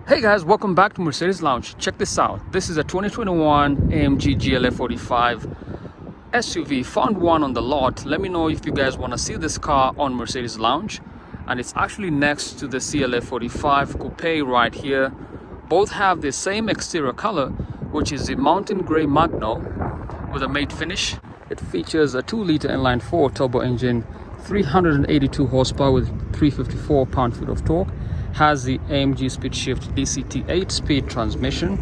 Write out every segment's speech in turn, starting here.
Hey guys, welcome back to Mercedes Lounge. Check this out. This is a 2021 AMG GLA 45 SUV. Found one on the lot. Let me know if you guys want to see this car on Mercedes Lounge. And it's actually next to the CLA 45 Coupe right here. Both have the same exterior color, which is the Mountain Grey Magno with a matte finish. It features a 2-liter inline-4 turbo engine, 382 horsepower with 354 pound-feet of torque. Has the AMG Speed Shift DCT 8-speed transmission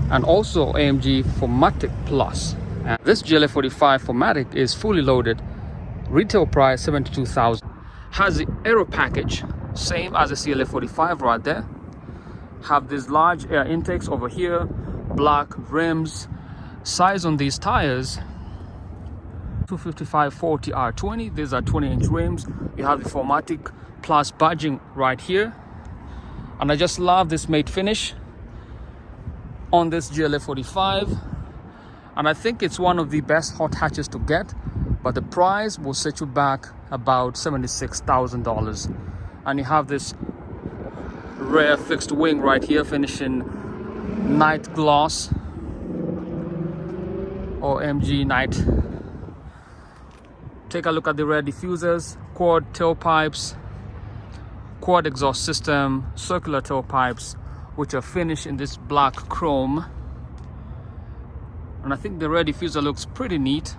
and also AMG 4MATIC Plus. And this GLA 45 4MATIC is fully loaded, retail price $72,000. Has the aero package, same as the CLA 45 right there. Have these large air intakes over here, black rims. Size on these tires, 255/40 R20. These are 20-inch rims. You have the 4MATIC Plus badging right here. And I just love this matte finish on this GLA 45. And I think it's one of the best hot hatches to get, but the price will set you back about $76,000. And you have this rare fixed wing right here, finishing night gloss or AMG night. Take a look at the rear diffusers, quad tailpipes, quad exhaust system, circular tailpipes, which are finished in this black chrome. And I think the rear diffuser looks pretty neat.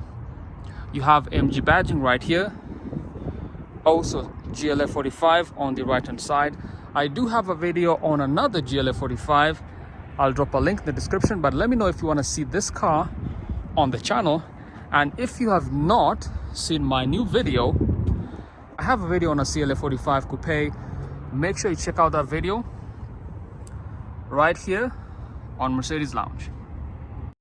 You have AMG badging right here. Also GLA 45 on the right hand side. I do have a video on another GLA 45. I'll drop a link in the description, but let me know if you want to see this car on the channel. And if you have not seen my new video, I have a video on a CLA 45 Coupe. Make sure you check out that video right here on Mercedes Lounge.